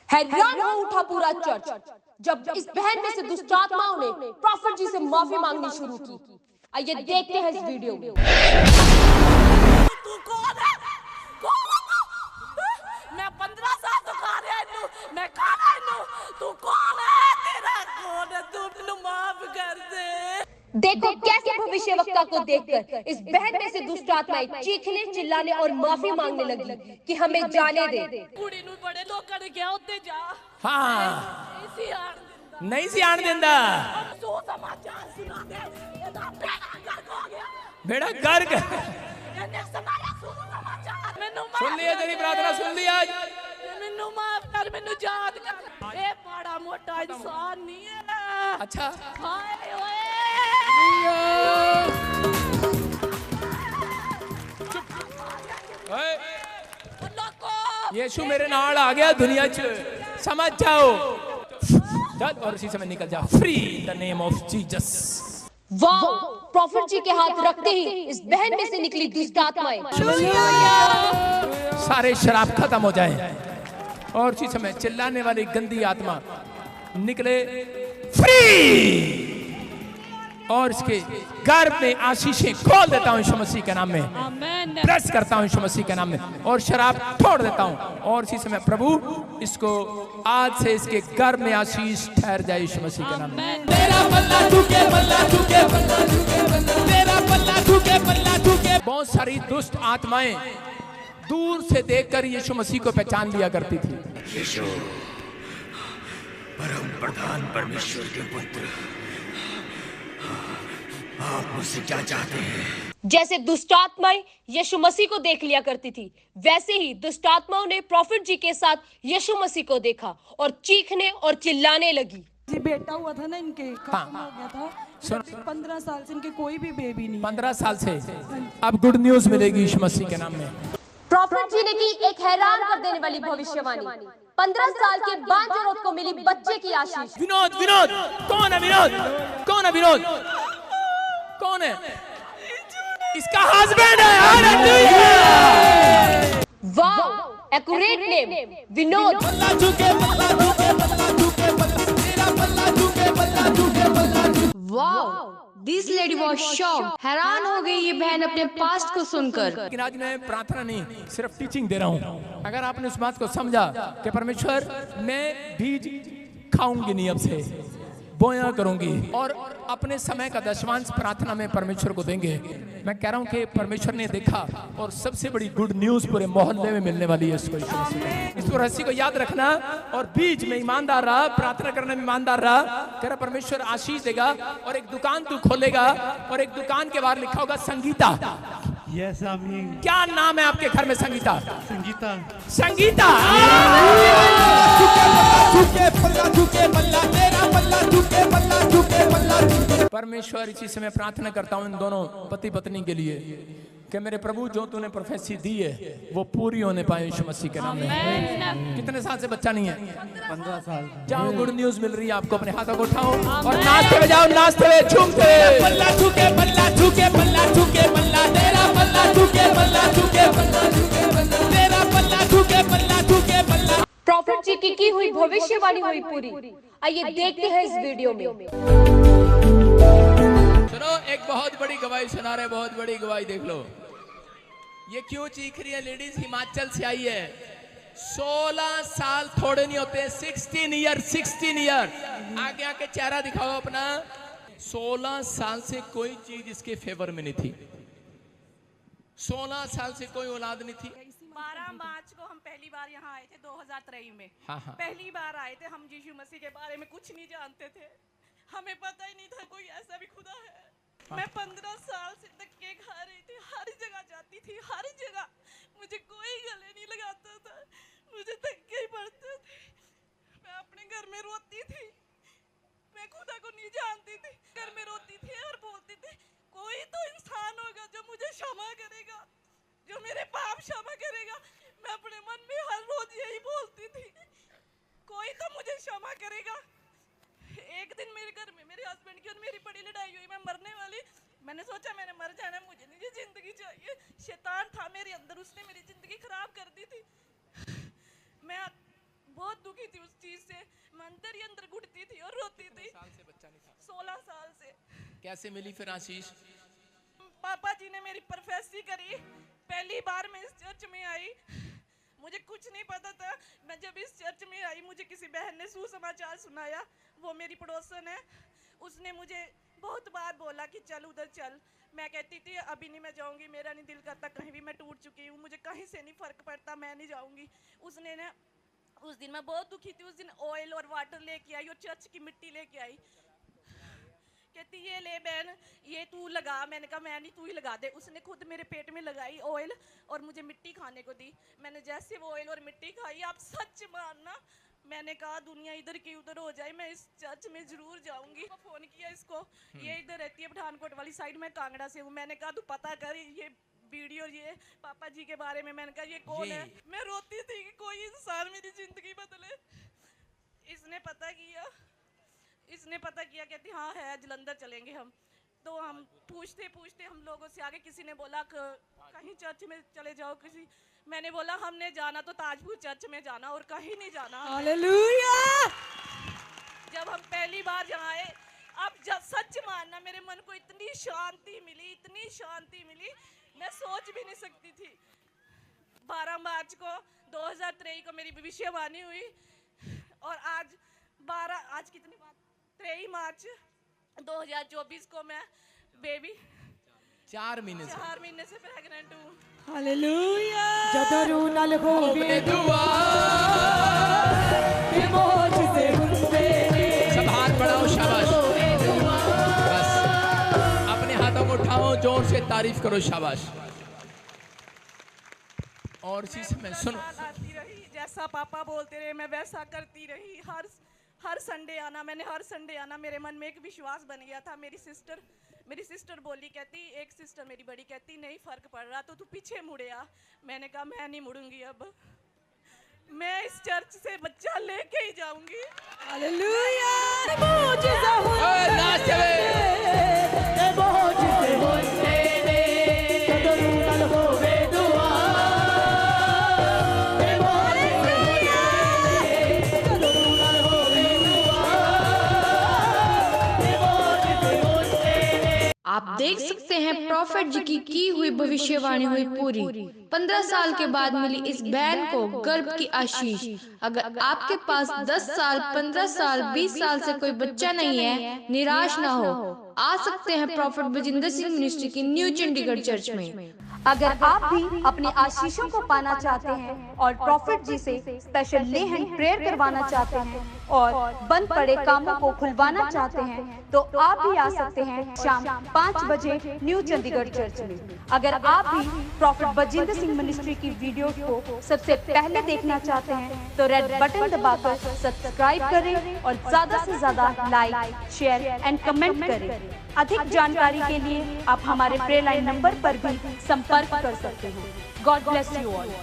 हैरान हो उठा पूरा चर्च जब इस बहन में से दुष्ट आत्माओं ने प्रॉफिट जी से माफी मांगनी शुरू की। आइए देखते हैं इस वीडियो में। तू कौन है? कौन है तू? मैं 15 साल तो खा रहा हूं, मैं खा रहा हूं। तू कौन है? तेरा कौन है? तू मुझे माफ कर दे। देखो कैसे भविष्यवक्ता को देखकर इस बहन में से दुष्ट आत्माएं चीखने, चिल्लाने और माफी मांगने लगी कि हमें जाने दे। कुड़ी नु बड़े लोगों ने क्या होते जा। हाँ इसी आड़ दिंदा। नहीं सी आन देंदा। सो समाचार सुना दे। ये तो बेड़ा गर्क हो गया। बेड़ा गर्क। ये सुनाया सुनो समाचार। मैनू माफ सुन लिया, तेरी प्रार्थना सुन लिया। मैनू माफ कर, मैनू याद कर। ए बड़ा मोटा इंसान नहीं है। अच्छा हाय ओए। ओए, लोगों यीशु मेरे नाल आ गया दुनिया च, समझ जाओ। चल और इसी समय निकल जा। Free the name of Jesus. वाह! प्रॉफिट जी के हाथ रखते ही इस बहन में से निकली दुष्ट आत्माएं। सारे शराब खत्म हो जाए और इसी समय चिल्लाने वाली गंदी आत्मा निकले। फ्री और इसके गर्भ में आशीषें खोल देता हूं यीशु मसीह के नाम में। ब्लेस करता हूं यीशु मसीह के नाम में और शराब छोड़ देता हूं। और इसी समय प्रभु इसको आज से इसके गर्भ में आशीष ठहर जाए यीशु मसीह के नाम में। तेरा पल्ला ठुके, पल्ला ठुके, पल्ला ठुके, पल्ला तेरा पल्ला ठुके, पल्ला ठुके। बहुत सारी दुष्ट आत्माएं दूर से देखकर यीशु मसीह को पहचान लिया करती थी। यीशु परम प्रधान परमेश्वर के पुत्र, आप मुझसे क्या चाहते हैं? जैसे दुष्ट आत्माएं यीशु मसीह को देख लिया करती थी, वैसे ही दुष्ट आत्माओं ने प्रॉफिट जी के साथ यीशु मसीह को देखा और चीखने और चिल्लाने लगी। जी बेटा हुआ था ना इनके, खत्म हो गया था। सुन। 15 साल से इनके कोई भी बेबी नहीं। 15 साल से अब गुड न्यूज मिलेगी यीशु मसीह के नाम में। प्रॉफिट जी ने की एक हैरान कर देने वाली भविष्यवाणी। 15 साल के बाद औरत को मिली बच्चे की आशीष। विनोद, विनोद कौन है? विनोद कौन है? विनोद कौन है? इसका हस्बैंड है। हालेलुया! वाह! Accurate name Vinod. पल्ला ठुके, पल्ला ठुके, पल्ला ठुके, पल्ला तेरा पल्ला ठुके, पल्ला ठुके, पल्ला ठुके। Wow! This lady was shocked. हैरान हो गई ये बहन अपने पास्ट को सुनकर। लेकिन आज मैं प्रार्थना नहीं, सिर्फ टीचिंग दे रहा हूँ। अगर आपने उस बात को समझा कि परमेश्वर मैं बीज खाऊंगी नहीं, अब से बोया करूंगी और अपने समय का दशमांश प्रार्थना में परमेश्वर को देंगे। मैं कह रहा हूं कि परमेश्वर ने देखा और सबसे बड़ी गुड न्यूज पूरे मोहल्ले में मिलने वाली है इसको। इस रहस्य को याद रखना और बीच में ईमानदार रहा, प्रार्थना करने में ईमानदार रहा। कह रहा परमेश्वर आशीष देगा और एक दुकान तू खोलेगा और एक दुकान के बाहर लिखा होगा संगीता। यस आमीन। क्या नाम है आपके घर में? संगीता। संगीता। संगीता। परमेश्वर इसी समय प्रार्थना करता हूँ इन दोनों पति पत्नी के लिए कि मेरे प्रभु जो तूने प्रोफेसी दी है वो पूरी होने पाए यीशु मसीह के नाम में। कितने साल से बच्चा नहीं है? 15 साल। जाओ, गुड न्यूज मिल रही है आपको। अपने हाथों को उठाओ और नाचते हुए जाओ, नाचते हुए झूमते। पल्ला ठुके, पल्ला ठुके, पल्ला ठुके, पल्ला तेरा पल्ला ठुके, पल्ला ठुके, पल्ला ठुके, पल्ला तेरा पल्ला ठुके, पल्ला ठुके, पल्ला। प्रॉफिट जी की हुई भविष्यवाणी हुई पूरी। आइए देखते हैं इस वीडियो में। सुनो, एक बहुत बड़ी गवाही सुना रहे, बहुत बड़ी गवाही देख लो। ये क्यों चीख रही है लेडीज? हिमाचल से आई है। 16 साल थोड़े नहीं होते। 16 ईयर, 16 ईयर। आगे आके चेहरा दिखाओ अपना। 16 साल से कोई चीज इसके फेवर में नहीं थी। 16 साल से कोई औलाद नहीं थी। 12 मार्च को हम पहली बार यहाँ आए थे 2023 में। हाँ, हाँ। पहली बार आए थे हम। यीशु मसीह के बारे में कुछ नहीं जानते थे। हमें पता ही नहीं था कोई ऐसा भी खुदा है। मैं 15 साल से धक्के खा रही थी। हर जगह जाती थी, हर जगह मुझे कोई गले नहीं लगाता था। मुझे धक्के ही पड़ते थे। मैं अपने घर में रोती थी। मैं खुदा को नहीं जानती थी। घर में रोती थी और बोलती थी कोई तो इंसान होगा जो मुझे क्षमा करेगा, जो मेरे पाप क्षमा करेगा। मैं अपने मन में हर रोज यही बोलती थी, कोई तो मुझे क्षमा करेगा। एक दिन मेरे घर में मेरे हस्बैंड की और मेरी बड़ी लड़ाई हुई। मैं मरने वाली। मैंने सोचा मैंने मर जाना, मुझे नहीं जिंदगी चाहिए। शैतान था मेरे अंदर, उसने मेरी जिंदगी खराब कर दी थी। मैं बहुत दुखी थी उस चीज से। मैं अंदर ही अंदर घुटती थी और रोती थी। 16 साल से। कैसे मिली फिर आशीष? पापा जी ने मेरी प्रोफेसी करी। पहली बार मैं इस चर्च में आई, मुझे कुछ नहीं पता था। मैं जब इस चर्च में आई, मुझे किसी बहन ने सुसमाचार सुनाया। वो मेरी पड़ोसन है, उसने मुझे बहुत बार बोला कि चल उधर चल। मैं कहती थी अभी नहीं मैं जाऊंगी, मेरा नहीं दिल करता, कहीं भी मैं टूट चुकी हूँ, मुझे कहीं से नहीं फर्क पड़ता, मैं नहीं जाऊंगी। उसने ना उस दिन मैं बहुत दुखी थी। उस दिन ऑयल और वाटर लेके आई और चर्च की मिट्टी लेके आई। कहती ये ले बहन, ये तू लगा। मैंने कहा मैं नहीं, तू ही लगा दे। उसने खुद मेरे पेट में लगाई ऑयल और मुझे मिट्टी खाने को दी। मैंने जैसे वो ऑयल और मिट्टी खाई, आप सच मानना, मैंने कहा दुनिया इधर की उधर हो जाए, मैं इस चर्च में जरूर जाऊंगी। फोन किया इसको, ये इधर रहती है पठानकोट वाली साइड में, कांगड़ा से हूँ। मैंने कहा तू पता कर ये वीडियो ये पापा जी के बारे में। मैंने कहा ये कौन है? मैं रोती थी कि कोई इंसान मेरी जिंदगी बदले। इसने पता किया, कहती हाँ है, जलंधर चलेंगे हम। तो हम पूछते पूछते हम लोगों से आगे, किसी ने बोला कहीं चर्च में चले जाओ किसी। मैंने बोला हमने जाना तो ताजपुर चर्च में जाना और कहीं नहीं जाना। हालेलुया। जब हम पहली बार यहाँ आए, अब जब सच मानना मेरे मन को इतनी शांति मिली, मैं सोच भी नहीं सकती थी। 12 मार्च को 2023 को मेरी भविष्यवाणी हुई और आज कितनी बात, 23 मार्च 2024 को मैं बेबी 4 महीने से प्रेग्नेंट हूँ। हालेलुया। जदरू नल होवे दुआ सब हाथ बढ़ाओ, शाबाश। बस अपने हाथों को उठाओ, जोर से तारीफ करो, शाबाश। और चीज में सुनो, आती रही, जैसा पापा बोलते रहे मैं वैसा करती रही। हर संडे आना, मैंने हर संडे आना। मेरे मन में एक विश्वास बन गया था। मेरी सिस्टर बोली, कहती, एक सिस्टर मेरी बड़ी कहती नहीं फर्क पड़ रहा तो तू पीछे मुड़े आ। मैंने कहा मैं नहीं मुड़ूंगी, अब मैं इस चर्च से बच्चा लेके ही जाऊंगी। हालेलुया। आप देख सकते हैं प्रॉफिट जी की हुई भविष्यवाणी हुई पूरी। 15 साल के बाद मिली इस बहन को गर्भ की आशीष। अगर आपके पास 10 साल, 15 साल, 20 साल से कोई बच्चा नहीं है, निराश ना हो, आ सकते हैं प्रॉफिट बजिंदर सिंह मिनिस्ट्री की न्यू चंडीगढ़ चर्च में। अगर आप भी अपने आशीषों को पाना चाहते हैं और प्रॉफिट जी से स्पेशल ले हैंड प्रेयर करवाना चाहते हैं और बंद पड़े कामों को खुलवाना चाहते हैं तो आप भी आ सकते हैं शाम 5 बजे न्यू चंडीगढ़ चर्च में। अगर आप भी प्रॉफिट बजिंदर सिंह मिनिस्ट्री की वीडियो को सबसे पहले देखना चाहते हैं तो रेड बटन दबाकर सब्सक्राइब करें और ज्यादा से ज्यादा लाइक, शेयर एंड कमेंट करें। अधिक जानकारी के लिए आप हमारे प्रेयर लाइन नंबर पर भी संपर्क कर सकते हैं। God bless you all.